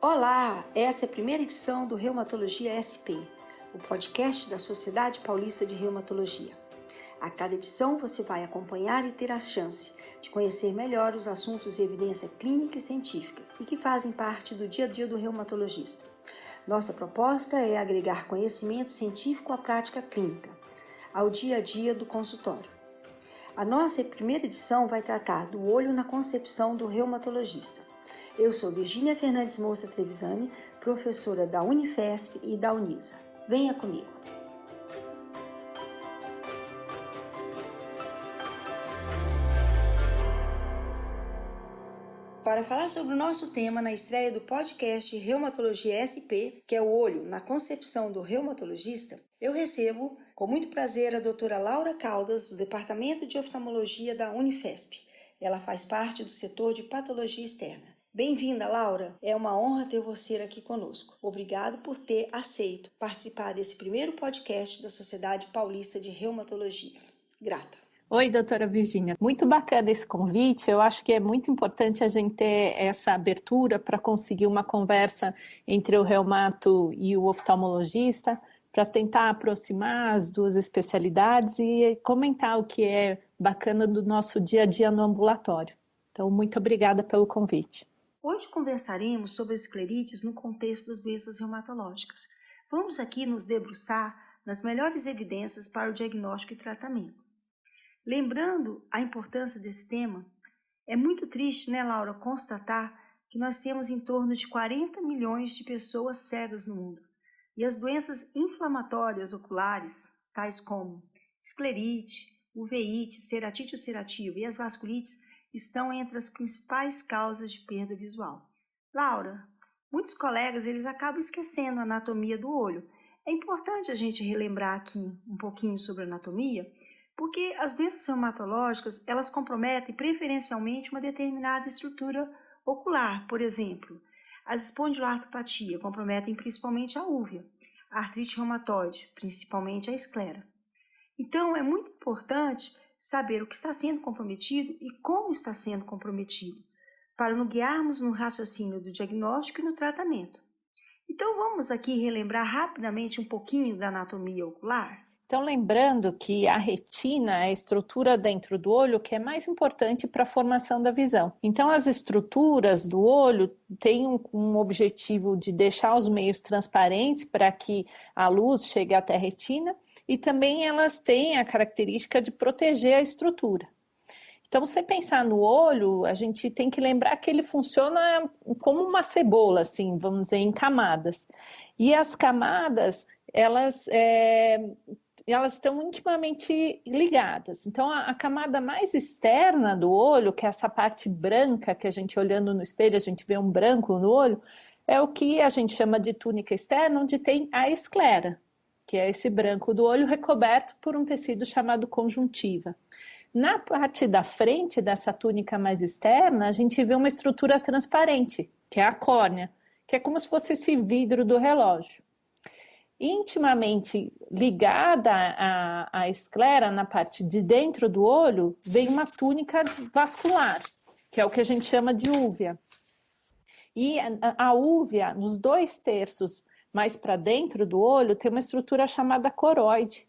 Olá, essa é a primeira edição do Reumatologia SP, o podcast da Sociedade Paulista de Reumatologia. A cada edição você vai acompanhar e ter a chance de conhecer melhor os assuntos de evidência clínica e científica e que fazem parte do dia a dia do reumatologista. Nossa proposta é agregar conhecimento científico à prática clínica, ao dia a dia do consultório. A nossa primeira edição vai tratar do olho na concepção do reumatologista. Eu sou Virgínia Fernandes Moça Trevisani, professora da Unifesp e da Unisa. Venha comigo! Para falar sobre o nosso tema na estreia do podcast Reumatologia SP, que é o olho na concepção do reumatologista, eu recebo com muito prazer a doutora Laura Caldas, do Departamento de Oftalmologia da Unifesp. Ela faz parte do setor de patologia externa. Bem-vinda, Laura. É uma honra ter você aqui conosco. Obrigado por ter aceito participar desse primeiro podcast da Sociedade Paulista de Reumatologia. Grata. Oi, doutora Virgínia. Muito bacana esse convite. Eu acho que é muito importante a gente ter essa abertura para conseguir uma conversa entre o reumato e o oftalmologista, para tentar aproximar as duas especialidades e comentar o que é bacana do nosso dia a dia no ambulatório. Então, muito obrigada pelo convite. Hoje conversaremos sobre as esclerites no contexto das doenças reumatológicas. Vamos aqui nos debruçar nas melhores evidências para o diagnóstico e tratamento. Lembrando a importância desse tema, é muito triste, né, Laura, constatar que nós temos em torno de 40 milhões de pessoas cegas no mundo. E as doenças inflamatórias oculares, tais como esclerite, uveíte, ceratite ulcerativa e as vasculites, estão entre as principais causas de perda visual. Laura, muitos colegas eles acabam esquecendo a anatomia do olho. É importante a gente relembrar aqui um pouquinho sobre a anatomia, porque as doenças reumatológicas elas comprometem preferencialmente uma determinada estrutura ocular. Por exemplo, as espondiloartropatia comprometem principalmente a úvea, a artrite reumatoide, principalmente a esclera. Então, é muito importante saber o que está sendo comprometido e como está sendo comprometido, para nos guiarmos no raciocínio do diagnóstico e no tratamento. Então, vamos aqui relembrar rapidamente um pouquinho da anatomia ocular? Então, lembrando que a retina é a estrutura dentro do olho que é mais importante para a formação da visão. Então, as estruturas do olho têm um objetivo de deixar os meios transparentes para que a luz chegue até a retina e também elas têm a característica de proteger a estrutura. Então, se você pensar no olho, a gente tem que lembrar que ele funciona como uma cebola, assim, vamos dizer, em camadas. E as camadas, elas estão intimamente ligadas. Então, a camada mais externa do olho, que é essa parte branca que a gente olhando no espelho, a gente vê um branco no olho, é o que a gente chama de túnica externa, onde tem a esclera, que é esse branco do olho recoberto por um tecido chamado conjuntiva. Na parte da frente dessa túnica mais externa, a gente vê uma estrutura transparente, que é a córnea, que é como se fosse esse vidro do relógio. Intimamente ligada à esclera, na parte de dentro do olho, vem uma túnica vascular, que é o que a gente chama de úvea. E a úvea, nos 2/3 mais para dentro do olho, tem uma estrutura chamada coroide.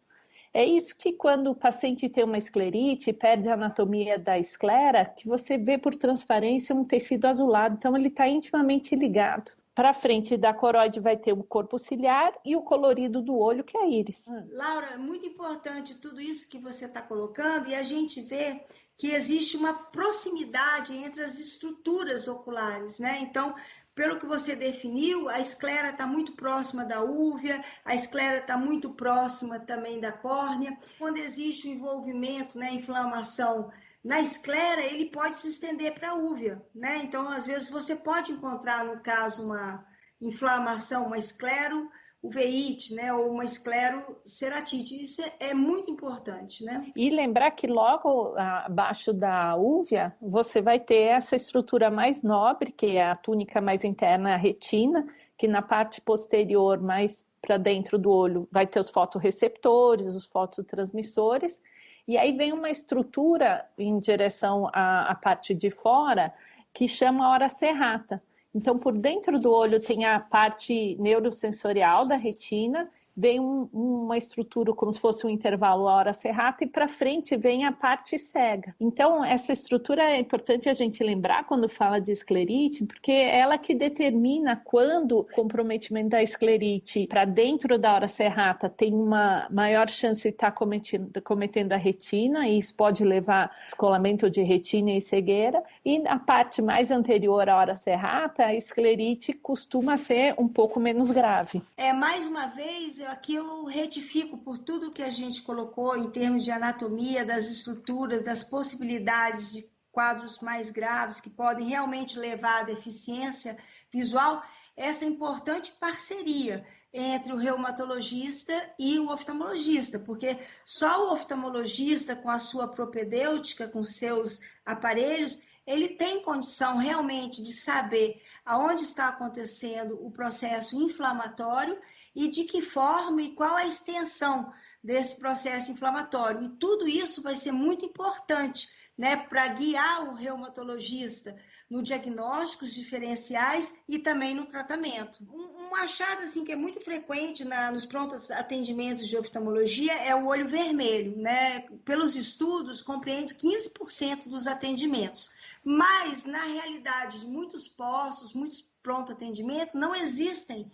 É isso que quando o paciente tem uma esclerite, perde a anatomia da esclera, que você vê por transparência um tecido azulado, então ele está intimamente ligado. Para frente da coroide vai ter o corpo ciliar e o colorido do olho, que é a íris. Laura, é muito importante tudo isso que você está colocando e a gente vê que existe uma proximidade entre as estruturas oculares, né? Então, pelo que você definiu, a esclera está muito próxima da úvea, a esclera está muito próxima também da córnea. Quando existe o envolvimento, né, inflamação na esclera, ele pode se estender para a úvea, né? Então, às vezes, você pode encontrar, no caso, uma inflamação, uma esclero, uveíte, né, ou uma escleroceratite. Isso é muito importante, né? E lembrar que logo abaixo da úvea, você vai ter essa estrutura mais nobre, que é a túnica mais interna, a retina, que na parte posterior, mais para dentro do olho, vai ter os fotorreceptores, os fototransmissores, e aí vem uma estrutura em direção à parte de fora, que chama hora serrata. Então, por dentro do olho tem a parte neurosensorial da retina, vem uma estrutura como se fosse um intervalo hora serrata e para frente vem a parte cega. Então, essa estrutura é importante a gente lembrar quando fala de esclerite, porque é ela que determina quando o comprometimento da esclerite para dentro da hora serrata tem uma maior chance de estar cometendo a retina, e isso pode levar a descolamento de retina e cegueira. E a parte mais anterior à hora serrata, a esclerite costuma ser um pouco menos grave. Mais uma vez, aqui eu retifico por tudo que a gente colocou em termos de anatomia, das estruturas, das possibilidades de quadros mais graves que podem realmente levar à deficiência visual, essa importante parceria entre o reumatologista e o oftalmologista, porque só o oftalmologista, com a sua propedêutica, com seus aparelhos, ele tem condição realmente de saber aonde está acontecendo o processo inflamatório e de que forma e qual a extensão desse processo inflamatório. E tudo isso vai ser muito importante, né, para guiar o reumatologista no diagnósticos diferenciais e também no tratamento. Um achado assim, que é muito frequente nos prontos atendimentos de oftalmologia é o olho vermelho, né? Pelos estudos, compreende 15% dos atendimentos. Mas, na realidade de muitos postos, muitos pronto atendimento, não existem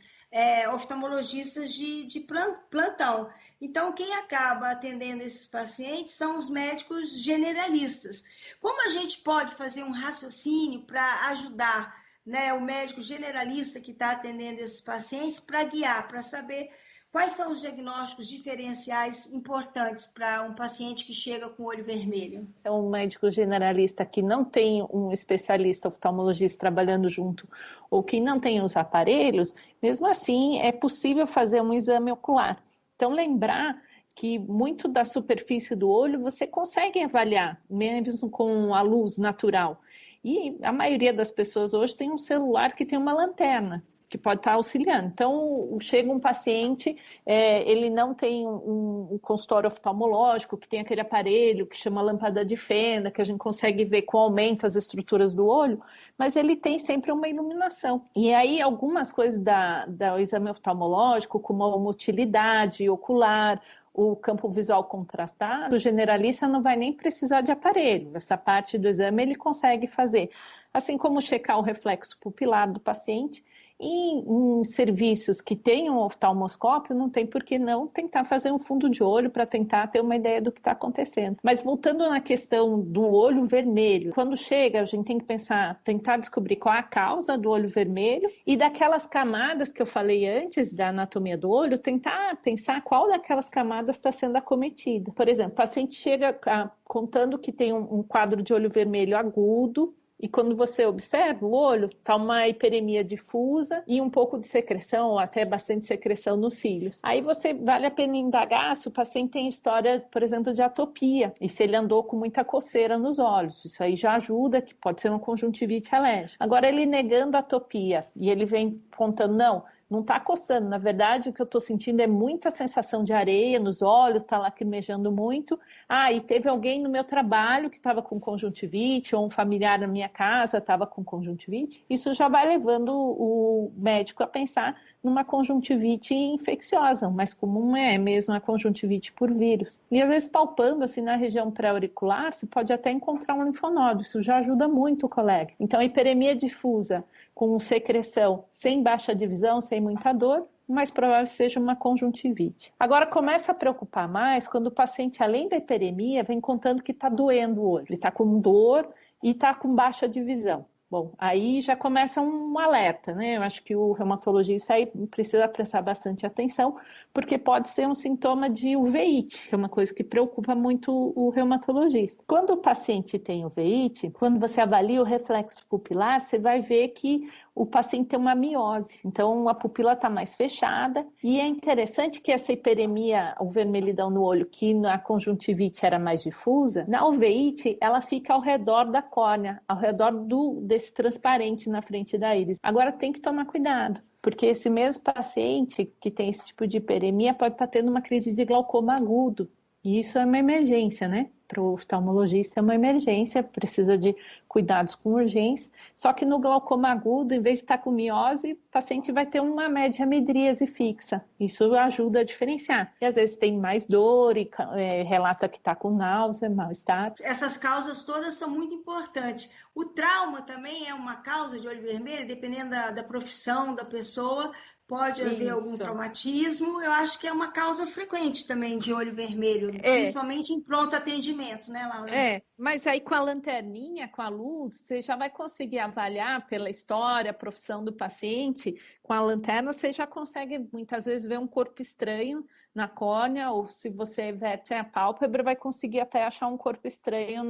oftalmologistas de plantão. Então, quem acaba atendendo esses pacientes são os médicos generalistas. Como a gente pode fazer um raciocínio para ajudar, né, o médico generalista que está atendendo esses pacientes para guiar, para saber quais são os diagnósticos diferenciais importantes para um paciente que chega com o olho vermelho? Então, um médico generalista que não tem um especialista oftalmologista trabalhando junto, ou que não tem os aparelhos, mesmo assim é possível fazer um exame ocular. Então, lembrar que muito da superfície do olho você consegue avaliar, mesmo com a luz natural. E a maioria das pessoas hoje tem um celular que tem uma lanterna, que pode estar auxiliando. Então, chega um paciente, ele não tem um consultório oftalmológico, que tem aquele aparelho que chama lâmpada de fenda, que a gente consegue ver com aumento as estruturas do olho, mas ele tem sempre uma iluminação. E aí, algumas coisas do exame oftalmológico, como a motilidade ocular, o campo visual contrastado, o generalista não vai nem precisar de aparelho. Essa parte do exame ele consegue fazer. Assim como checar o reflexo pupilar do paciente. E em serviços que tenham oftalmoscópio, não tem por que não tentar fazer um fundo de olho para tentar ter uma ideia do que está acontecendo. Mas voltando na questão do olho vermelho, quando chega, a gente tem que pensar, tentar descobrir qual é a causa do olho vermelho e daquelas camadas que eu falei antes da anatomia do olho, tentar pensar qual daquelas camadas está sendo acometida. Por exemplo, o paciente chega contando que tem um quadro de olho vermelho agudo, e quando você observa o olho, está uma hiperemia difusa e um pouco de secreção, ou até bastante secreção nos cílios. Aí vale a pena indagar se o paciente tem história, por exemplo, de atopia, e se ele andou com muita coceira nos olhos. Isso aí já ajuda, que pode ser uma conjuntivite alérgica. Agora, ele negando a atopia, e ele vem contando, não está coçando, na verdade o que eu estou sentindo é muita sensação de areia nos olhos, está lacrimejando muito. E teve alguém no meu trabalho que estava com conjuntivite, ou um familiar na minha casa estava com conjuntivite. Isso já vai levando o médico a pensar numa conjuntivite infecciosa, mas comum é mesmo a conjuntivite por vírus. E às vezes palpando assim na região pré-auricular, você pode até encontrar um linfonodo, isso já ajuda muito o colega. Então, a hiperemia difusa com secreção, sem baixa divisão, sem muita dor, o mais provável seja uma conjuntivite. Agora, começa a preocupar mais quando o paciente, além da hiperemia, vem contando que está doendo o olho. Ele está com dor e está com baixa divisão. Bom, aí já começa um alerta, né? Eu acho que o reumatologista aí precisa prestar bastante atenção, porque pode ser um sintoma de uveíte, que é uma coisa que preocupa muito o reumatologista. Quando o paciente tem uveíte, quando você avalia o reflexo pupilar, você vai ver que o paciente tem uma miose, então a pupila está mais fechada, e é interessante que essa hiperemia, o vermelhidão no olho, que na conjuntivite era mais difusa, na uveíte ela fica ao redor da córnea, ao redor desse transparente na frente da íris. Agora tem que tomar cuidado, porque esse mesmo paciente que tem esse tipo de hiperemia pode estar tendo uma crise de glaucoma agudo, E isso é uma emergência, né? Para o oftalmologista é uma emergência, precisa de cuidados com urgência. Só que no glaucoma agudo, em vez de estar com miose, o paciente vai ter uma média midríase fixa. Isso ajuda a diferenciar. E às vezes tem mais dor e relata que está com náusea, mal-estar. Essas causas todas são muito importantes. O trauma também é uma causa de olho vermelho, dependendo da profissão da pessoa. Pode haver algum traumatismo, eu acho que é uma causa frequente também de olho vermelho, principalmente em pronto atendimento, né, Laura? Mas aí com a lanterninha, com a luz, você já vai conseguir avaliar pela história, a profissão do paciente. Com a lanterna, você já consegue muitas vezes ver um corpo estranho na córnea, ou se você verte a pálpebra, vai conseguir até achar um corpo estranho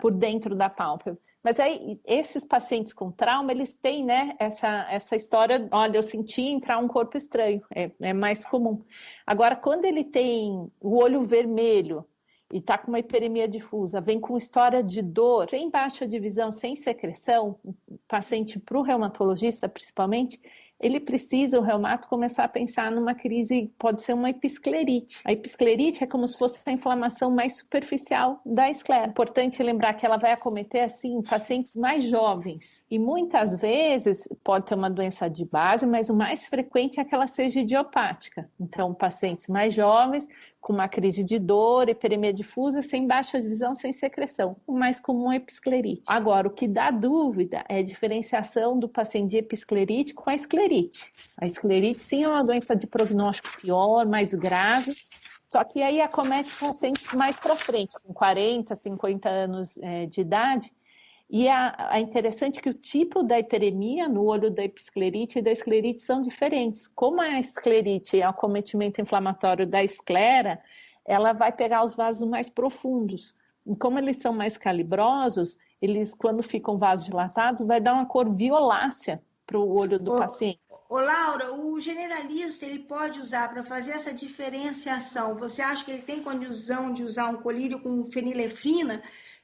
por dentro da pálpebra. Mas aí, esses pacientes com trauma, eles têm, né, essa história, olha, eu senti entrar um corpo estranho, é mais comum. Agora, quando ele tem o olho vermelho e está com uma hiperemia difusa, vem com história de dor, sem baixa de visão, sem secreção, paciente para o reumatologista, principalmente, ele precisa, o reumato, começar a pensar numa crise, pode ser uma episclerite. A episclerite é como se fosse a inflamação mais superficial da esclera. Importante lembrar que ela vai acometer, assim, pacientes mais jovens. E muitas vezes pode ter uma doença de base, mas o mais frequente é que ela seja idiopática. Então, pacientes mais jovens, com uma crise de dor, hiperemia difusa, sem baixa de visão, sem secreção. O mais comum é a episclerite. Agora, o que dá dúvida é a diferenciação do paciente de episclerite com a esclerite. A esclerite, sim, é uma doença de prognóstico pior, mais grave, só que aí acomete pacientes mais para frente, com 40, 50 anos de idade. E é interessante que o tipo da hiperemia no olho da episclerite e da esclerite são diferentes. Como a esclerite é o acometimento inflamatório da esclera, ela vai pegar os vasos mais profundos. E como eles são mais calibrosos, eles, quando ficam vasodilatados, vai dar uma cor violácea para o olho do paciente. Ô, Laura, o generalista ele pode usar para fazer essa diferenciação. Você acha que ele tem condição de usar um colírio com fenilefrina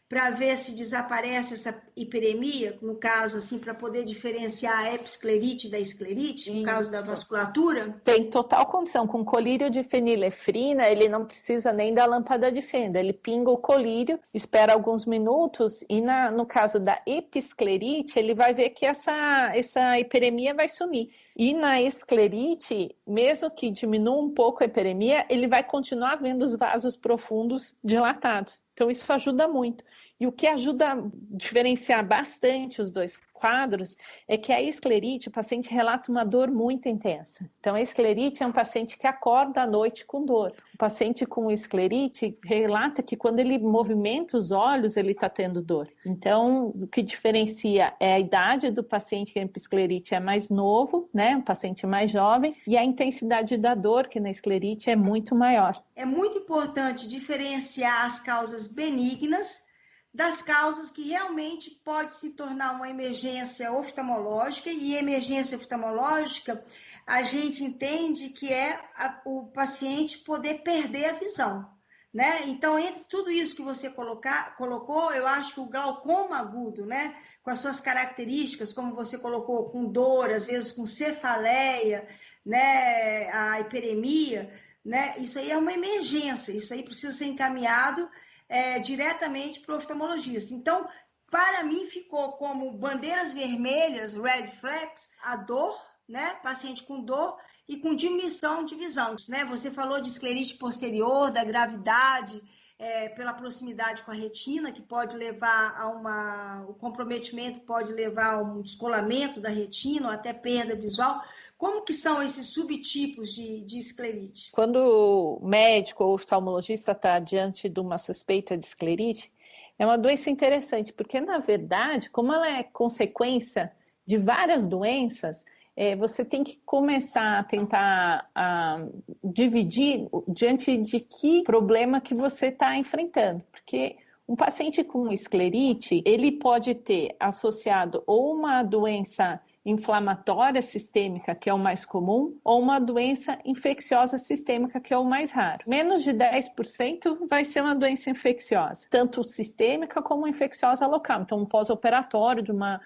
para ver se desaparece essa hiperemia, no caso, assim, para poder diferenciar a episclerite da esclerite, no caso da vasculatura? Tem total condição. Com colírio de fenilefrina, ele não precisa nem da lâmpada de fenda. Ele pinga o colírio, espera alguns minutos e no caso da episclerite, ele vai ver que essa hiperemia vai sumir. E na esclerite, mesmo que diminua um pouco a hiperemia, ele vai continuar vendo os vasos profundos dilatados. Então, isso ajuda muito. E o que ajuda a diferenciar bastante os dois quadros é que a esclerite, o paciente relata uma dor muito intensa. Então, a esclerite é um paciente que acorda à noite com dor. O paciente com esclerite relata que quando ele movimenta os olhos, ele está tendo dor. Então, o que diferencia é a idade do paciente que tem esclerite é mais novo, né? Um paciente mais jovem, e a intensidade da dor, que na esclerite é muito maior. É muito importante diferenciar as causas benignas das causas que realmente pode se tornar uma emergência oftalmológica, e emergência oftalmológica a gente entende que é o paciente poder perder a visão, né? Então, entre tudo isso que você colocou, eu acho que o glaucoma agudo, né, com as suas características, como você colocou, com dor, às vezes com cefaleia, né, a hiperemia, né, isso aí é uma emergência, isso aí precisa ser encaminhado diretamente para o oftalmologista. Então, para mim, ficou como bandeiras vermelhas, red flags, a dor, né? Paciente com dor e com diminuição de visão, né? Você falou de esclerite posterior, da gravidade, pela proximidade com a retina, que pode levar o comprometimento pode levar a um descolamento da retina ou até perda visual. Como que são esses subtipos de esclerite? Quando o médico ou oftalmologista está diante de uma suspeita de esclerite, é uma doença interessante, porque, na verdade, como ela é consequência de várias doenças, você tem que começar a tentar dividir diante de que problema que você está enfrentando. Porque um paciente com esclerite, ele pode ter associado ou uma doença inflamatória sistêmica, que é o mais comum, ou uma doença infecciosa sistêmica, que é o mais raro. Menos de 10% vai ser uma doença infecciosa, tanto sistêmica como infecciosa local. Então, um pós-operatório de uma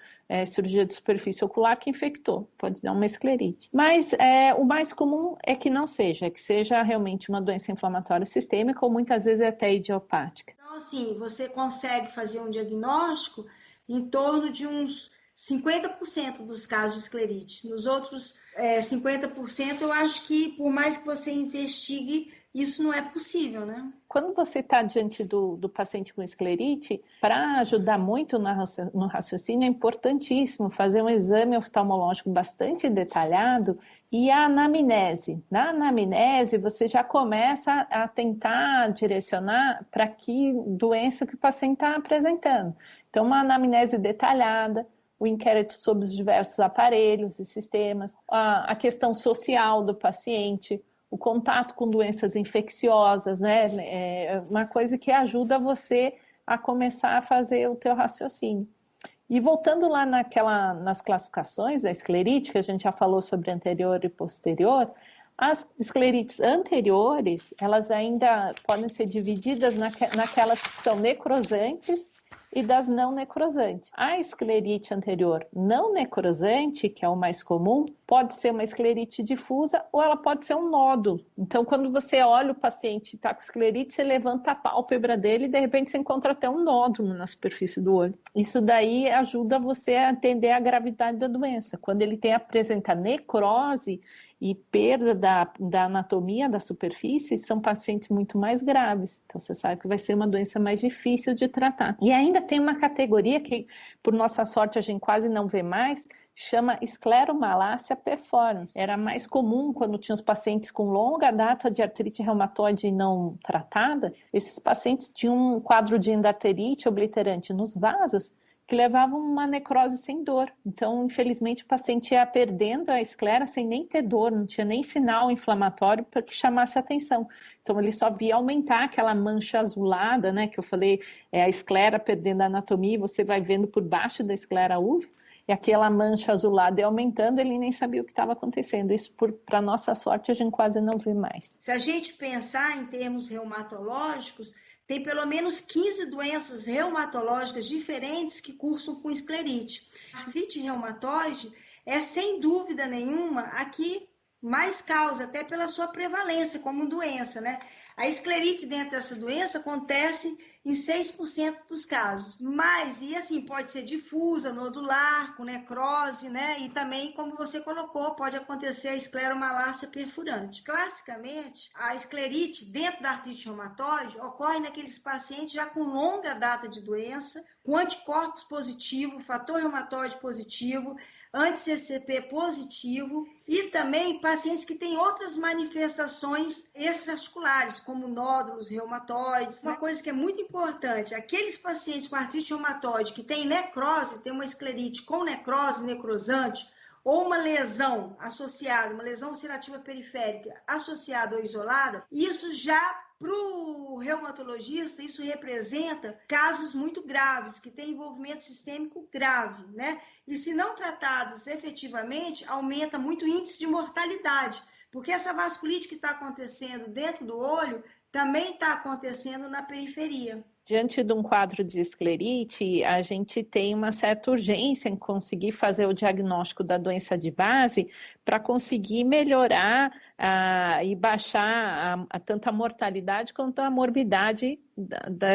cirurgia de superfície ocular que infectou, pode dar uma esclerite. Mas o mais comum é que não seja, que seja realmente uma doença inflamatória sistêmica ou muitas vezes até idiopática. Então, assim, você consegue fazer um diagnóstico em torno de uns 50% dos casos de esclerite. Nos outros 50%, eu acho que, por mais que você investigue, isso não é possível, né? Quando você está diante do paciente com esclerite, para ajudar muito no raciocínio, é importantíssimo fazer um exame oftalmológico bastante detalhado e a anamnese. Na anamnese, você já começa a tentar direcionar para que doença que o paciente está apresentando. Então, uma anamnese detalhada, o inquérito sobre os diversos aparelhos e sistemas, a questão social do paciente, o contato com doenças infecciosas, né? É uma coisa que ajuda você a começar a fazer o teu raciocínio. E voltando lá nas classificações da esclerite, que a gente já falou sobre anterior e posterior, as esclerites anteriores, elas ainda podem ser divididas naquelas que são necrosantes e das não necrosantes. A esclerite anterior não necrosante, que é o mais comum, pode ser uma esclerite difusa ou ela pode ser um nódulo. Então, quando você olha o paciente está com esclerite, você levanta a pálpebra dele e de repente você encontra até um nódulo na superfície do olho. Isso daí ajuda você a entender a gravidade da doença. Quando ele apresenta necrose e perda da anatomia da superfície, são pacientes muito mais graves. Então, você sabe que vai ser uma doença mais difícil de tratar. E ainda tem uma categoria que, por nossa sorte, a gente quase não vê mais, chama escleromalácia perforans. Era mais comum quando tinha os pacientes com longa data de artrite reumatoide não tratada. Esses pacientes tinham um quadro de endarterite obliterante nos vasos, que levavam uma necrose sem dor. Então, infelizmente, o paciente ia perdendo a esclera sem nem ter dor, não tinha nem sinal inflamatório para que chamasse atenção. Então, ele só via aumentar aquela mancha azulada, né, que eu falei, a esclera perdendo a anatomia, e você vai vendo por baixo da esclera úvea, e aquela mancha azulada ia aumentando, ele nem sabia o que estava acontecendo. Isso, para nossa sorte, a gente quase não vê mais. Se a gente pensar em termos reumatológicos, tem pelo menos 15 doenças reumatológicas diferentes que cursam com esclerite. A artrite reumatoide é, sem dúvida nenhuma, a que mais causa, até pela sua prevalência como doença, né? A esclerite dentro dessa doença acontece em 6% dos casos, mas, e assim, pode ser difusa, nodular, com necrose, né? E também, como você colocou, pode acontecer a escleromalácia perfurante. Classicamente, a esclerite dentro da artrite reumatoide ocorre naqueles pacientes já com longa data de doença, com anticorpos positivos, fator reumatoide positivo, anti-CCP positivo e também pacientes que têm outras manifestações extraarticulares, como nódulos reumatoides. Uma coisa que é muito importante, aqueles pacientes com artrite reumatoide que têm necrose, têm uma esclerite com necrose, necrosante, ou uma lesão associada, uma lesão ulcerativa periférica associada ou isolada, isso já para o reumatologista, isso representa casos muito graves, que têm envolvimento sistêmico grave, né? E se não tratados efetivamente, aumenta muito o índice de mortalidade, porque essa vasculite que está acontecendo dentro do olho também está acontecendo na periferia. Diante de um quadro de esclerite, a gente tem uma certa urgência em conseguir fazer o diagnóstico da doença de base para conseguir melhorar e baixar tanto a mortalidade quanto a morbidade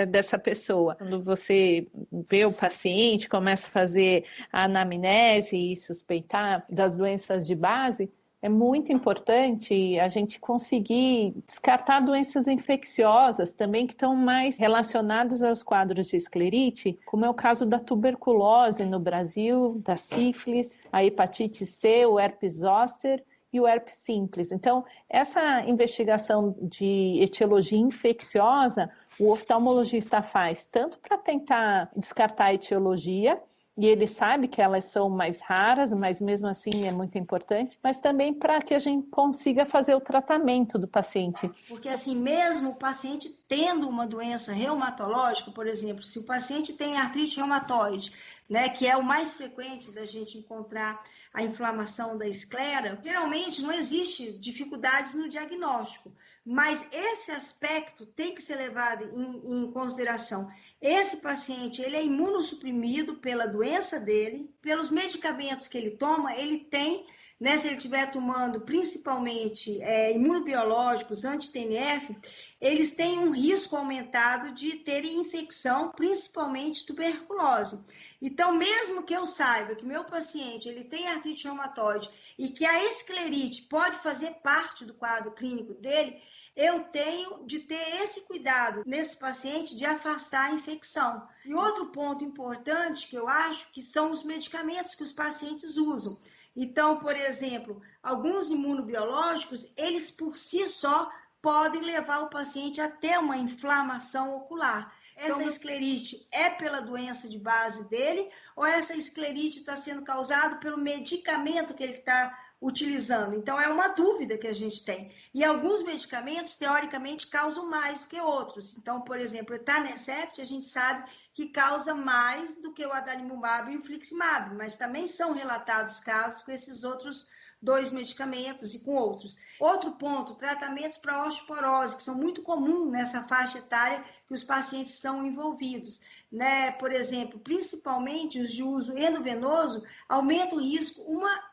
dessa pessoa. Quando você vê o paciente, começa a fazer a anamnese e suspeitar das doenças de base, é muito importante a gente conseguir descartar doenças infecciosas também que estão mais relacionadas aos quadros de esclerite, como é o caso da tuberculose no Brasil, da sífilis, a hepatite C, o herpes zoster e o herpes simples. Então, essa investigação de etiologia infecciosa, o oftalmologista faz tanto para tentar descartar a etiologia, e ele sabe que elas são mais raras, mas mesmo assim é muito importante, mas também para que a gente consiga fazer o tratamento do paciente. Porque assim, mesmo o paciente tendo uma doença reumatológica, por exemplo, se o paciente tem artrite reumatoide, né, que é o mais frequente da gente encontrar a inflamação da esclera, geralmente não existe dificuldades no diagnóstico, mas esse aspecto tem que ser levado em consideração. Esse paciente, ele é imunossuprimido pela doença dele, pelos medicamentos que ele toma, ele tem, né, se ele estiver tomando principalmente imunobiológicos, anti-TNF, eles têm um risco aumentado de terem infecção, principalmente tuberculose. Então, mesmo que eu saiba que meu paciente ele tem artrite reumatoide e que a esclerite pode fazer parte do quadro clínico dele, eu tenho de ter esse cuidado nesse paciente de afastar a infecção. E outro ponto importante que eu acho que são os medicamentos que os pacientes usam. Então, por exemplo, alguns imunobiológicos, eles por si só podem levar o paciente a ter uma inflamação ocular. Essa esclerite é pela doença de base dele ou essa esclerite está sendo causada pelo medicamento que ele está utilizando? Então, é uma dúvida que a gente tem. E alguns medicamentos, teoricamente, causam mais do que outros. Então, por exemplo, o etanercept, a gente sabe que causa mais do que o adalimumab e o infliximab, mas também são relatados casos com esses outros 2 medicamentos e com outros. Outro ponto, tratamentos para osteoporose, que são muito comuns nessa faixa etária que os pacientes são envolvidos, né? Por exemplo, principalmente os de uso endovenoso, aumenta o risco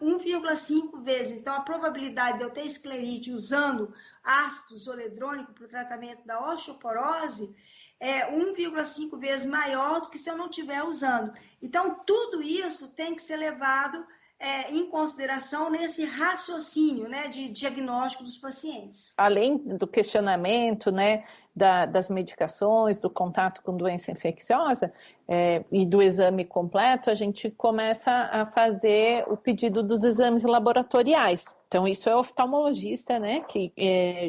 1,5 vezes. Então, a probabilidade de eu ter esclerite usando ácido zoledrônico para o tratamento da osteoporose é 1,5 vezes maior do que se eu não estiver usando. Então, tudo isso tem que ser levado em consideração nesse raciocínio, né, de diagnóstico dos pacientes. Além do questionamento, né, das medicações, do contato com doença infecciosa e do exame completo, a gente começa a fazer o pedido dos exames laboratoriais. Então, isso é o oftalmologista, né, que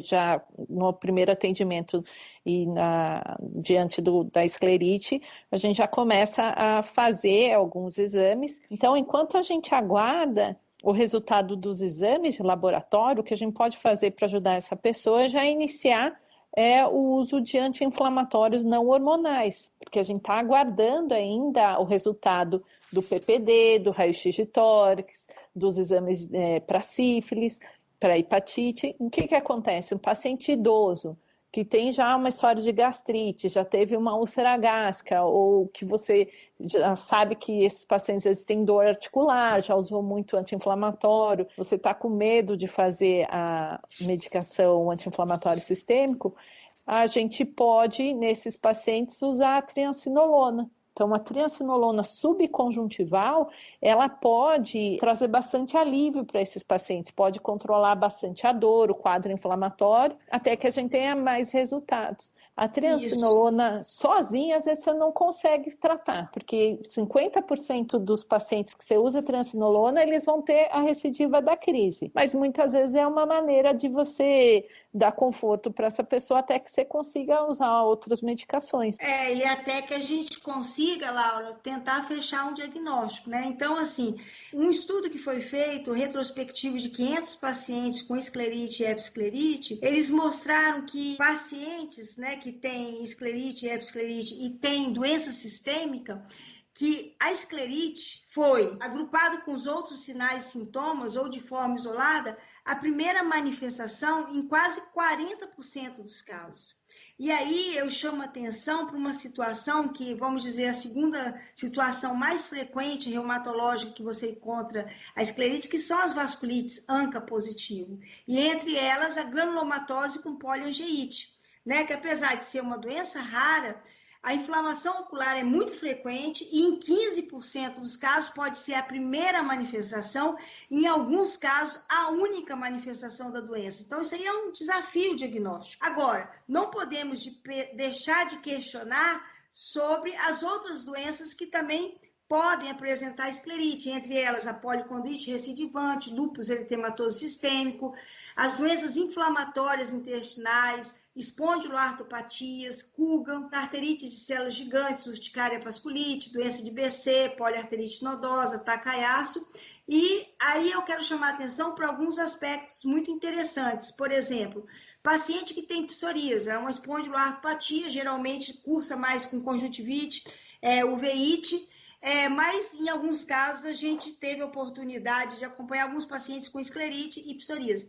já no primeiro atendimento e diante da esclerite, a gente já começa a fazer alguns exames. Então, enquanto a gente aguarda o resultado dos exames de laboratório, o que a gente pode fazer para ajudar essa pessoa é já iniciar o uso de anti-inflamatórios não hormonais, porque a gente está aguardando ainda o resultado do PPD, do raio-x de tórax, dos exames para sífilis, para hepatite. O que acontece? Um paciente idoso que tem já uma história de gastrite, já teve uma úlcera gástrica, ou que você já sabe que esses pacientes eles têm dor articular, já usou muito anti-inflamatório, você está com medo de fazer a medicação anti-inflamatório sistêmico, a gente pode, nesses pacientes, usar a triamcinolona. Então, a triamcinolona subconjuntival, ela pode trazer bastante alívio para esses pacientes, pode controlar bastante a dor, o quadro inflamatório, até que a gente tenha mais resultados. A triamcinolona sozinha, às vezes, você não consegue tratar, porque 50% dos pacientes que você usa triamcinolona, eles vão ter a recidiva da crise. Mas muitas vezes é uma maneira de você dar conforto para essa pessoa até que você consiga usar outras medicações. E até que a gente consiga, Laura, tentar fechar um diagnóstico, né? Então, assim, um estudo que foi feito, retrospectivo de 500 pacientes com esclerite e episclerite, eles mostraram que pacientes, né, que têm esclerite e episclerite e têm doença sistêmica, que a esclerite foi, agrupado com os outros sinais e sintomas ou de forma isolada, a primeira manifestação em quase 40% dos casos. E aí eu chamo atenção para uma situação que, vamos dizer, a segunda situação mais frequente reumatológica que você encontra a esclerite, que são as vasculites ANCA positivo, e entre elas a granulomatose com poliangeite, né, que apesar de ser uma doença rara, a inflamação ocular é muito frequente e em 15% dos casos pode ser a primeira manifestação, e em alguns casos a única manifestação da doença. Então isso aí é um desafio diagnóstico. Agora, não podemos deixar de questionar sobre as outras doenças que também podem apresentar esclerite, entre elas a policondrite recidivante, lúpus eritematoso sistêmico, as doenças inflamatórias intestinais, espondiloartropatias, Coogan, arterite de células gigantes, urticária vasculite, doença de BC, poliarterite nodosa, Takayasu. E aí eu quero chamar a atenção para alguns aspectos muito interessantes. Por exemplo, paciente que tem psoríase, é uma espondiloartropatia, geralmente cursa mais com conjuntivite, uveíte, mas em alguns casos a gente teve a oportunidade de acompanhar alguns pacientes com esclerite e psoríase.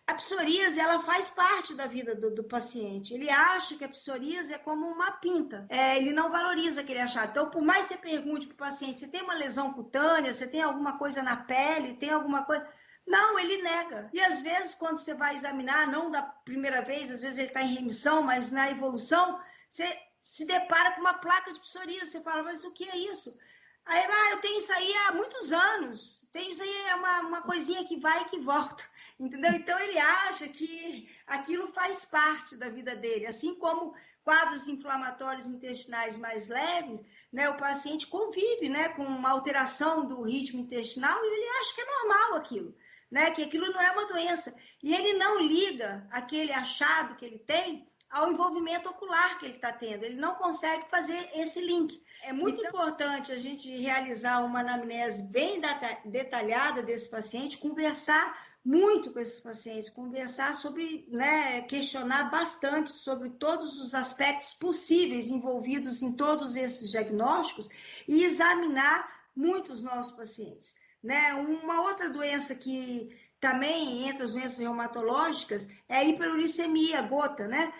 A psoríase, ela faz parte da vida do paciente. Ele acha que a psoríase é como uma pinta. Ele não valoriza aquele achado. Então, por mais que você pergunte para o paciente, você tem uma lesão cutânea, você tem alguma coisa na pele, tem alguma coisa... Não, ele nega. E às vezes, quando você vai examinar, não da primeira vez, às vezes ele está em remissão, mas na evolução, você se depara com uma placa de psoríase. Você fala, mas o que é isso? Aí, eu tenho isso aí há muitos anos. Tenho isso aí, é uma coisinha que vai e que volta. Entendeu? Então, ele acha que aquilo faz parte da vida dele. Assim como quadros inflamatórios intestinais mais leves, né, o paciente convive, né, com uma alteração do ritmo intestinal e ele acha que é normal aquilo, né, que aquilo não é uma doença. E ele não liga aquele achado que ele tem ao envolvimento ocular que ele está tendo. Ele não consegue fazer esse link. É muito importante a gente realizar uma anamnese bem detalhada desse paciente, conversar muito com esses pacientes, conversar sobre, né, questionar bastante sobre todos os aspectos possíveis envolvidos em todos esses diagnósticos e examinar muito os nossos pacientes, né? Uma outra doença que também entre as doenças reumatológicas é a hiperuricemia, gota, né?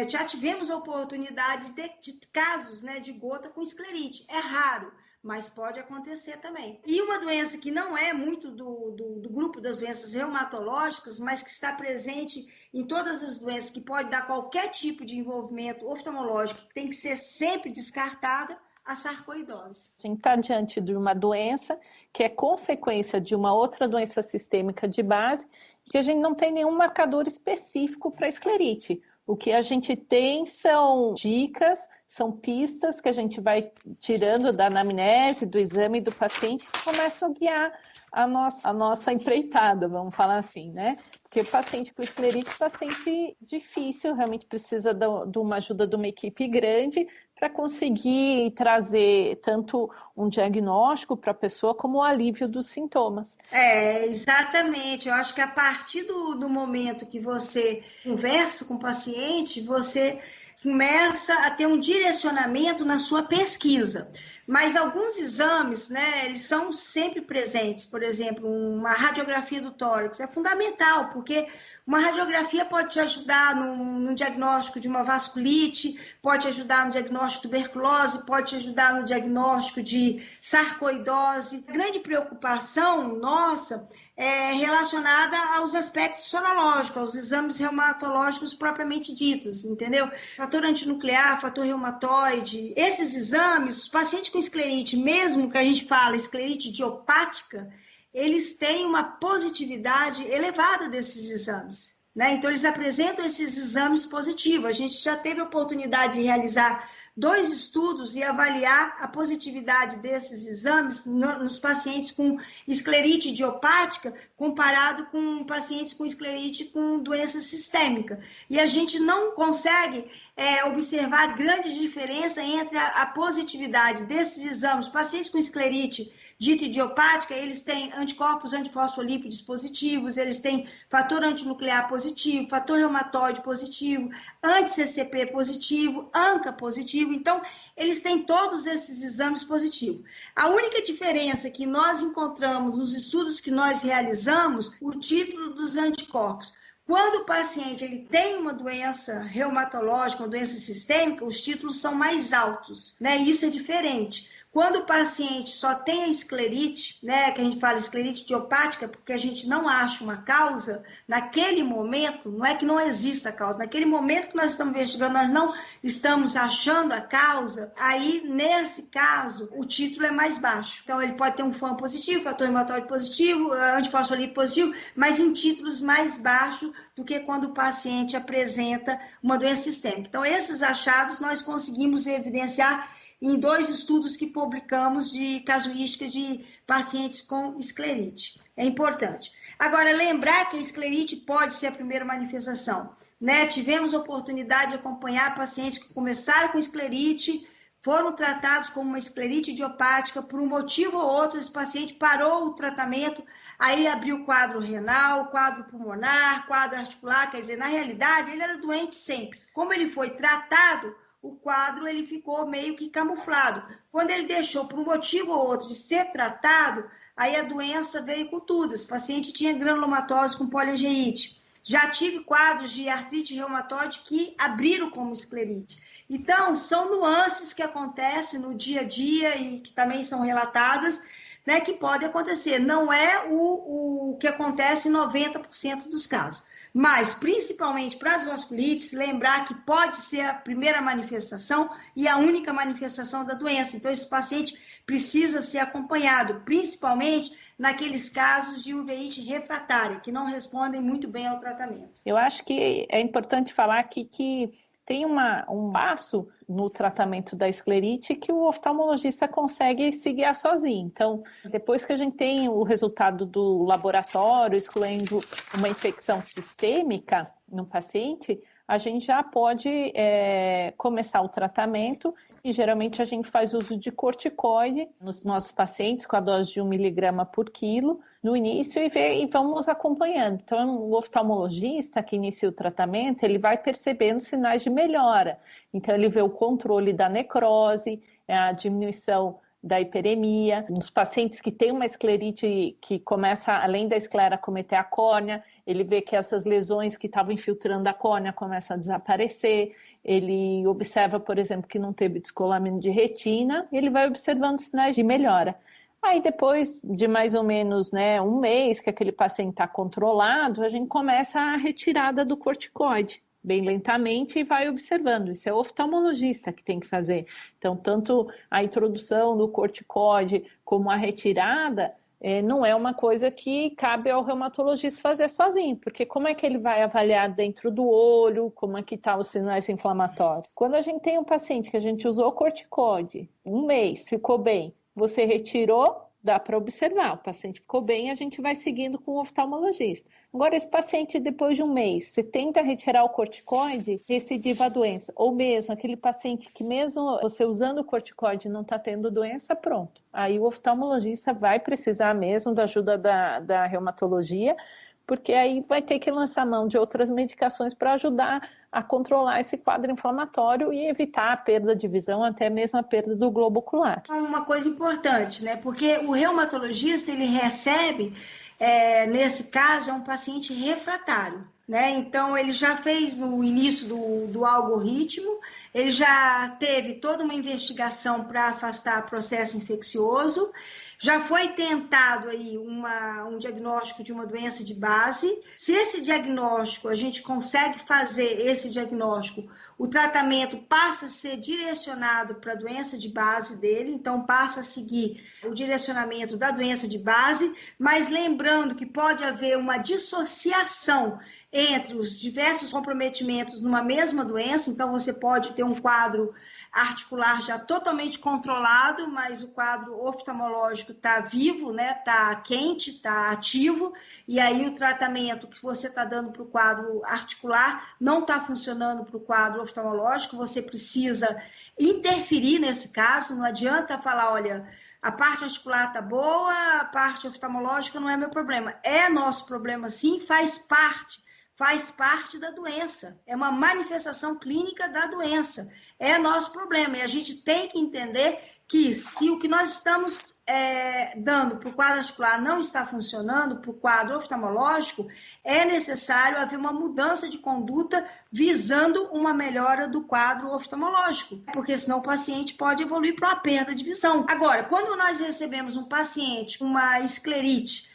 Já tivemos a oportunidade de casos, né, de gota com esclerite. É raro, mas pode acontecer também. E uma doença que não é muito do grupo das doenças reumatológicas, mas que está presente em todas as doenças, que pode dar qualquer tipo de envolvimento oftalmológico, que tem que ser sempre descartada, a sarcoidose. A gente está diante de uma doença que é consequência de uma outra doença sistêmica de base, que a gente não tem nenhum marcador específico para esclerite. O que a gente tem são dicas, são pistas que a gente vai tirando da anamnese, do exame do paciente, que começam a guiar a nossa empreitada, vamos falar assim, né? Porque o paciente com esclerite é um paciente difícil, realmente precisa de uma ajuda de uma equipe grande para conseguir trazer tanto um diagnóstico para a pessoa como o alívio dos sintomas. Exatamente. Eu acho que a partir do momento que você conversa com o paciente, você começa a ter um direcionamento na sua pesquisa. Mas alguns exames, né, eles são sempre presentes. Por exemplo, uma radiografia do tórax é fundamental, porque uma radiografia pode te ajudar no diagnóstico de uma vasculite, pode ajudar no diagnóstico de tuberculose, pode te ajudar no diagnóstico de sarcoidose. A grande preocupação nossa é relacionada aos aspectos sorológicos, aos exames reumatológicos propriamente ditos, entendeu? Fator antinuclear, fator reumatoide. Esses exames, os pacientes com esclerite, mesmo que a gente fala esclerite idiopática, eles têm uma positividade elevada desses exames, né? Então, eles apresentam esses exames positivos. A gente já teve a oportunidade de realizar 2 estudos e avaliar a positividade desses exames nos pacientes com esclerite idiopática comparado com pacientes com esclerite com doença sistêmica. E a gente não consegue observar grande diferença entre a positividade desses exames. Pacientes com esclerite dita idiopática, eles têm anticorpos antifosfolípidos positivos, eles têm fator antinuclear positivo, fator reumatoide positivo, anti-CCP positivo, ANCA positivo. Então, eles têm todos esses exames positivos. A única diferença que nós encontramos nos estudos que nós realizamos, o título dos anticorpos. Quando o paciente ele tem uma doença reumatológica, uma doença sistêmica, os títulos são mais altos, né? Isso é diferente. Quando o paciente só tem a esclerite, né, que a gente fala esclerite idiopática, porque a gente não acha uma causa, naquele momento, não é que não exista a causa, naquele momento que nós estamos investigando, nós não estamos achando a causa, aí, nesse caso, o título é mais baixo. Então, ele pode ter um FAM positivo, fator reumatoide positivo, antifosfolípido positivo, mas em títulos mais baixos do que quando o paciente apresenta uma doença sistêmica. Então, esses achados nós conseguimos evidenciar em 2 estudos que publicamos de casuística de pacientes com esclerite. É importante. Agora, lembrar que a esclerite pode ser a primeira manifestação, né? Tivemos oportunidade de acompanhar pacientes que começaram com esclerite, foram tratados como uma esclerite idiopática, por um motivo ou outro, esse paciente parou o tratamento, aí abriu quadro renal, quadro pulmonar, quadro articular, quer dizer, na realidade, ele era doente sempre. Como ele foi tratado, o quadro ele ficou meio que camuflado. Quando ele deixou, por um motivo ou outro, de ser tratado, aí a doença veio com tudo. Esse paciente tinha granulomatose com poliangeite. Já tive quadros de artrite reumatoide que abriram como esclerite. Então, são nuances que acontecem no dia a dia e que também são relatadas, né, que pode acontecer. Não é o que acontece em 90% dos casos. Mas, principalmente para as vasculites, lembrar que pode ser a primeira manifestação e a única manifestação da doença. Então, esse paciente precisa ser acompanhado, principalmente naqueles casos de uveíte refratária, que não respondem muito bem ao tratamento. Eu acho que é importante falar aqui que tem um passo no tratamento da esclerite que o oftalmologista consegue se guiar sozinho. Então, depois que a gente tem o resultado do laboratório, excluindo uma infecção sistêmica no paciente, a gente já pode começar o tratamento e geralmente a gente faz uso de corticoide nos nossos pacientes com a dose de 1 miligrama por quilo no início e vamos acompanhando. Então, o oftalmologista que inicia o tratamento, ele vai percebendo sinais de melhora. Então, ele vê o controle da necrose, a diminuição da hiperemia. Nos pacientes que têm uma esclerite que começa, além da esclera, a cometer a córnea, ele vê que essas lesões que estavam infiltrando a córnea começam a desaparecer. Ele observa, por exemplo, que não teve descolamento de retina, e ele vai observando sinais de melhora. Aí depois de mais ou menos um mês que aquele paciente está controlado, a gente começa a retirada do corticoide, bem lentamente, e vai observando. Isso é o oftalmologista que tem que fazer. Então, tanto a introdução do corticoide como a retirada não é uma coisa que cabe ao reumatologista fazer sozinho, porque como é que ele vai avaliar dentro do olho, como é que estão os sinais inflamatórios? Quando a gente tem um paciente que a gente usou corticoide, 1 mês, ficou bem, você retirou, dá para observar, o paciente ficou bem, a gente vai seguindo com o oftalmologista. Agora, esse paciente, depois de 1 mês, você tenta retirar o corticoide, recidiva a doença. Ou mesmo, aquele paciente que mesmo você usando o corticoide não está tendo doença, pronto. Aí o oftalmologista vai precisar mesmo da ajuda da reumatologia, porque aí vai ter que lançar mão de outras medicações para ajudar a controlar esse quadro inflamatório e evitar a perda de visão, até mesmo a perda do globo ocular. Uma coisa importante, né? Porque o reumatologista, ele recebe, nesse caso, é um paciente refratário, né? Então, ele já fez no início do algoritmo, ele já teve toda uma investigação para afastar processo infeccioso, já foi tentado aí um diagnóstico de uma doença de base. Se esse diagnóstico, a gente consegue fazer esse diagnóstico, o tratamento passa a ser direcionado para a doença de base dele, então passa a seguir o direcionamento da doença de base, mas lembrando que pode haver uma dissociação entre os diversos comprometimentos numa mesma doença, então você pode ter um quadro articular já totalmente controlado, mas o quadro oftalmológico está vivo, né? Está quente, está ativo, e aí o tratamento que você está dando para o quadro articular não está funcionando para o quadro oftalmológico, você precisa interferir nesse caso, não adianta falar, olha, a parte articular está boa, a parte oftalmológica não é meu problema. É nosso problema sim, faz parte da doença, é uma manifestação clínica da doença, é nosso problema, e a gente tem que entender que se o que nós estamos dando para o quadro articular não está funcionando, para o quadro oftalmológico, é necessário haver uma mudança de conduta visando uma melhora do quadro oftalmológico, porque senão o paciente pode evoluir para uma perda de visão. Agora, quando nós recebemos um paciente com uma esclerite,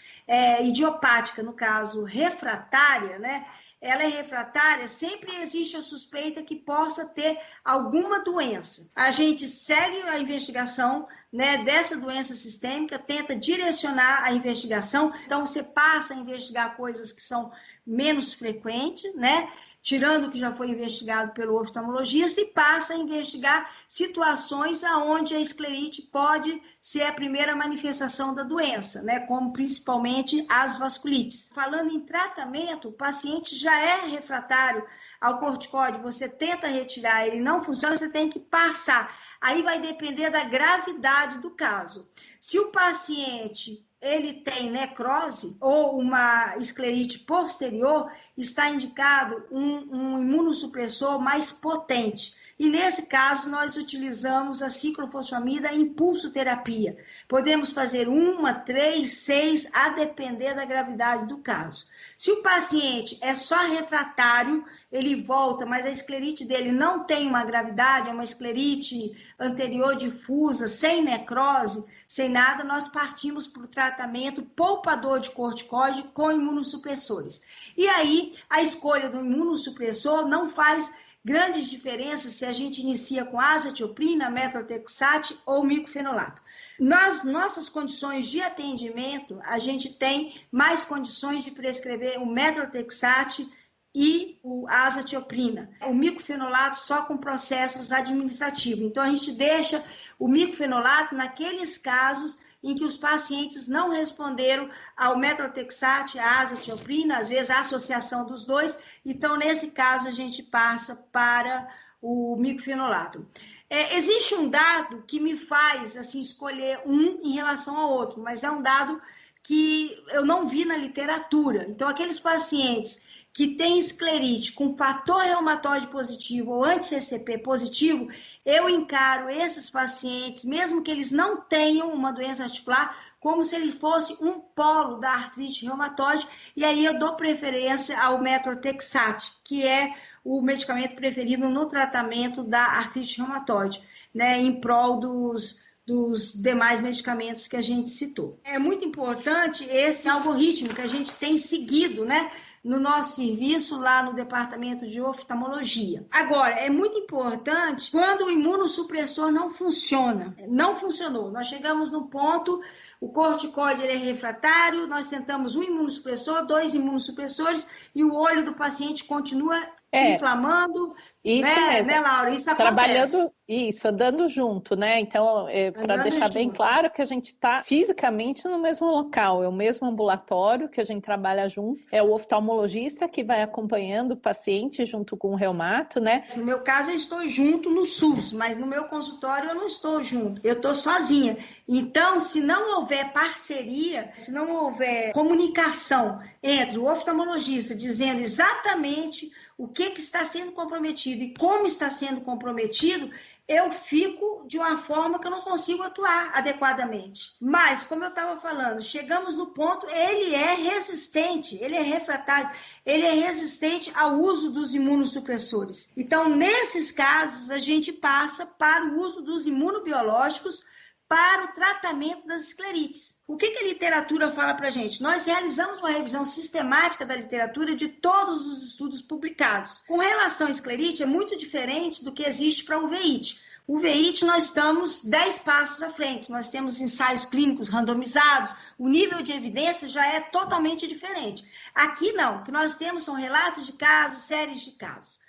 idiopática, no caso, refratária, né? Ela é refratária, sempre existe a suspeita que possa ter alguma doença. A gente segue a investigação, né, dessa doença sistêmica, tenta direcionar a investigação, então você passa a investigar coisas que são menos frequente, né? Tirando o que já foi investigado pelo oftalmologista, e passa a investigar situações onde a esclerite pode ser a primeira manifestação da doença, né? Como principalmente as vasculites. Falando em tratamento, o paciente já é refratário ao corticóide, você tenta retirar, ele não funciona, você tem que passar. Aí vai depender da gravidade do caso. Se o paciente ele tem necrose ou uma esclerite posterior, está indicado um imunossupressor mais potente. E nesse caso, nós utilizamos a ciclofosfamida impulsoterapia. Podemos fazer 1, 3, 6, a depender da gravidade do caso. Se o paciente é só refratário, ele volta, mas a esclerite dele não tem uma gravidade, é uma esclerite anterior difusa, sem necrose, sem nada, nós partimos para o tratamento poupador de corticoide com imunossupressores. E aí, a escolha do imunossupressor não faz grandes diferenças se a gente inicia com azatioprina, metrotexate ou micofenolato. Nas nossas condições de atendimento, a gente tem mais condições de prescrever o metrotexate e a azatioprina. O micofenolato só com processos administrativos. Então, a gente deixa o micofenolato naqueles casos em que os pacientes não responderam ao metrotexate, à azatioprina, às vezes a associação dos dois. Então, nesse caso, a gente passa para o micofenolato. Existe um dado que me faz assim, escolher um em relação ao outro, mas é um dado que eu não vi na literatura. Então, aqueles pacientes que têm esclerite com fator reumatoide positivo ou anti-CCP positivo, eu encaro esses pacientes, mesmo que eles não tenham uma doença articular, como se ele fosse um polo da artrite reumatoide, e aí eu dou preferência ao metrotexate, que é o medicamento preferido no tratamento da artrite reumatoide, né, em prol dos demais medicamentos que a gente citou. É muito importante esse algoritmo que a gente tem seguido, né, no nosso serviço lá no departamento de oftalmologia. Agora, é muito importante quando o imunossupressor não funciona. Não funcionou. Nós chegamos no ponto, o corticoide ele é refratário, nós tentamos um imunossupressor, 2 imunossupressores e o olho do paciente continua inflamando. Isso mesmo. Né, Laura? Isso acontece. Trabalhando isso, andando junto, né? Então, para deixar bem claro que a gente está fisicamente no mesmo local, é o mesmo ambulatório que a gente trabalha junto, é o oftalmologista que vai acompanhando o paciente junto com o reumato, né? No meu caso, eu estou junto no SUS, mas no meu consultório eu não estou junto, eu estou sozinha. Então, se não houver parceria, se não houver comunicação entre o oftalmologista dizendo exatamente o que está sendo comprometido e como está sendo comprometido, eu fico de uma forma que eu não consigo atuar adequadamente. Mas, como eu estava falando, chegamos no ponto, ele é resistente, ele é refratário, ele é resistente ao uso dos imunossupressores. Então, nesses casos, a gente passa para o uso dos imunobiológicos para o tratamento das esclerites. O que a literatura fala para a gente? Nós realizamos uma revisão sistemática da literatura de todos os estudos publicados. Com relação à esclerite, é muito diferente do que existe para a uveíte. Uveíte, nós estamos 10 passos à frente. Nós temos ensaios clínicos randomizados, o nível de evidência já é totalmente diferente. Aqui não, o que nós temos são relatos de casos, séries de casos.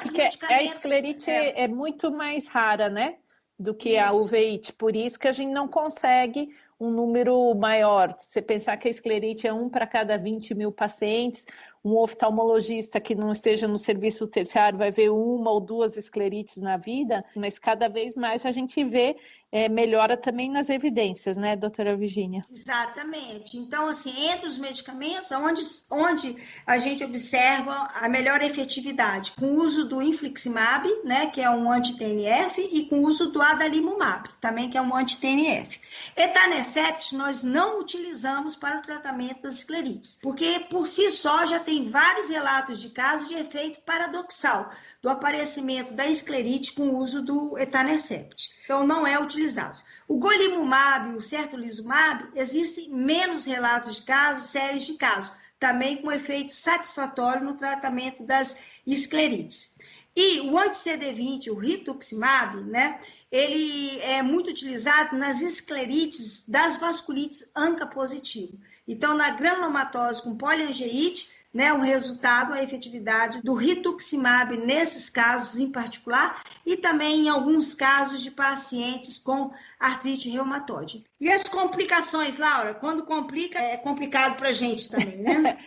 Porque a esclerite é muito mais rara, né? Do que a uveíte, por isso que a gente não consegue um número maior. Se você pensar que a esclerite é 1 para cada 20 mil pacientes, um oftalmologista que não esteja no serviço terciário vai ver 1 ou 2 esclerites na vida, mas cada vez mais a gente vê melhora também nas evidências, né, doutora Virgínia? Exatamente. Então, assim, entre os medicamentos, onde a gente observa a melhor efetividade, com o uso do infliximab, né, que é um anti-TNF, e com o uso do adalimumab, também que é um anti-TNF. Etanercept nós não utilizamos para o tratamento das esclerites, porque por si só já tem vários relatos de casos de efeito paradoxal do aparecimento da esclerite com o uso do etanercept. Então, não é utilizado. O golimumab e o certolizumab, existem menos relatos de casos, séries de casos, também com efeito satisfatório no tratamento das esclerites. E o anti-CD20, o rituximab, né, ele é muito utilizado nas esclerites das vasculites ANCA positivo. Então, na granulomatose com poliangeite, né, um resultado, a efetividade do rituximab nesses casos em particular e também em alguns casos de pacientes com artrite reumatoide. E as complicações, Laura? Quando complica, é complicado para a gente também, né?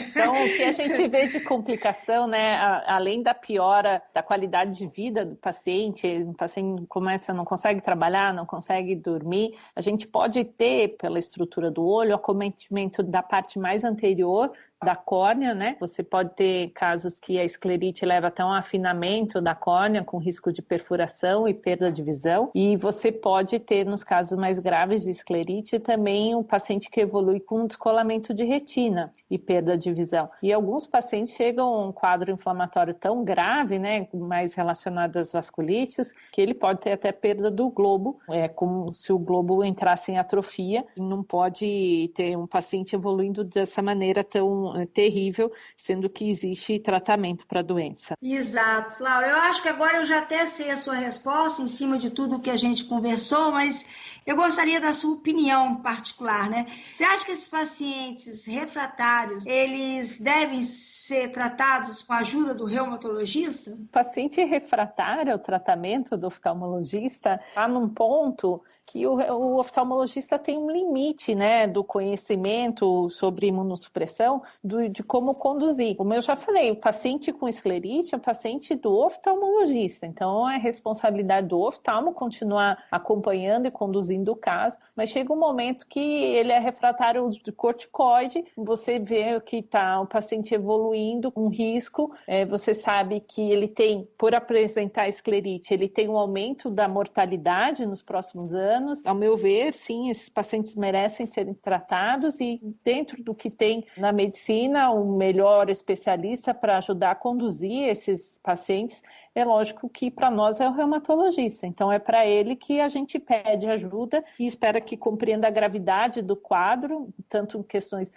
Então, o que a gente vê de complicação, né, além da piora da qualidade de vida do paciente, o paciente não consegue trabalhar, não consegue dormir, a gente pode ter, pela estrutura do olho, acometimento da parte mais anterior da córnea, né? Você pode ter casos que a esclerite leva até um afinamento da córnea, com risco de perfuração e perda de visão. E você pode ter, nos casos mais graves de esclerite, também um paciente que evolui com um descolamento de retina e perda de visão. E alguns pacientes chegam a um quadro inflamatório tão grave, né, mais relacionado às vasculites, que ele pode ter até perda do globo, como se o globo entrasse em atrofia. Não pode ter um paciente evoluindo dessa maneira tão terrível, sendo que existe tratamento para a doença. Exato, Laura. Eu acho que agora eu já até sei a sua resposta em cima de tudo que a gente conversou, mas eu gostaria da sua opinião particular, né? Você acha que esses pacientes refratários, eles devem ser tratados com a ajuda do reumatologista? O paciente refratário ao tratamento do oftalmologista está num ponto que o oftalmologista tem um limite, né, do conhecimento sobre imunossupressão, de como conduzir. Como eu já falei, o paciente com esclerite é o paciente do oftalmologista, então é responsabilidade do oftalmo continuar acompanhando e conduzindo o caso, mas chega um momento que ele é refratário ao uso de corticoide, você vê que está o paciente evoluindo com risco, você sabe que ele tem, por apresentar esclerite, ele tem um aumento da mortalidade nos próximos anos. Ao meu ver, sim, esses pacientes merecem serem tratados e dentro do que tem na medicina, um melhor especialista para ajudar a conduzir esses pacientes, é lógico que para nós é o reumatologista. Então é para ele que a gente pede ajuda e espera que compreenda a gravidade do quadro, tanto em questões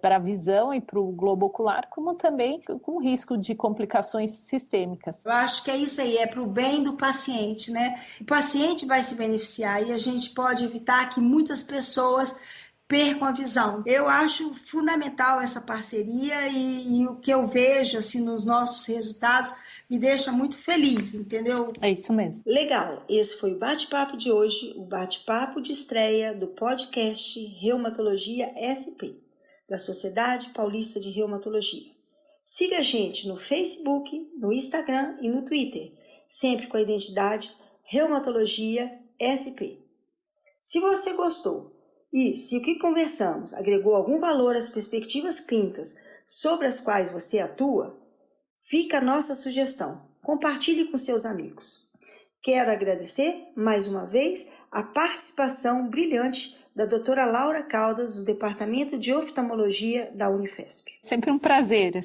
para a visão e para o globo ocular, como também com risco de complicações sistêmicas. Eu acho que é isso aí, é para o bem do paciente, né? O paciente vai se beneficiar e a gente pode evitar que muitas pessoas percam a visão. Eu acho fundamental essa parceria e o que eu vejo assim, nos nossos resultados me deixa muito feliz, entendeu? É isso mesmo. Legal, esse foi o bate-papo de hoje, o bate-papo de estreia do podcast Reumatologia SP, da Sociedade Paulista de Reumatologia. Siga a gente no Facebook, no Instagram e no Twitter, sempre com a identidade Reumatologia SP. Se você gostou e se o que conversamos agregou algum valor às perspectivas clínicas sobre as quais você atua, fica a nossa sugestão. Compartilhe com seus amigos. Quero agradecer mais uma vez a participação brilhante da doutora Laura Caldas, do Departamento de Oftalmologia da Unifesp. Sempre um prazer,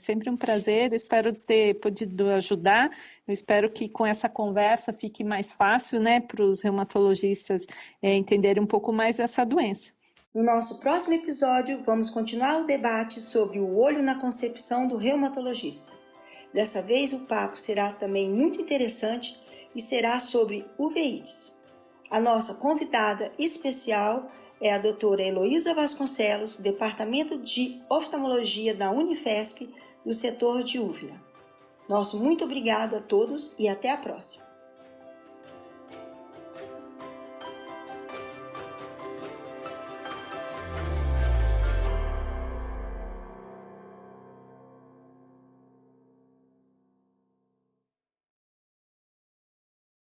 espero ter podido ajudar, eu espero que com essa conversa fique mais fácil, né, para os reumatologistas entenderem um pouco mais essa doença. No nosso próximo episódio, vamos continuar o debate sobre o olho na concepção do reumatologista. Dessa vez o papo será também muito interessante e será sobre uveites. A nossa convidada especial é a doutora Heloísa Vasconcelos, do Departamento de Oftalmologia da Unifesp, do setor de uvea. Nosso muito obrigado a todos e até a próxima.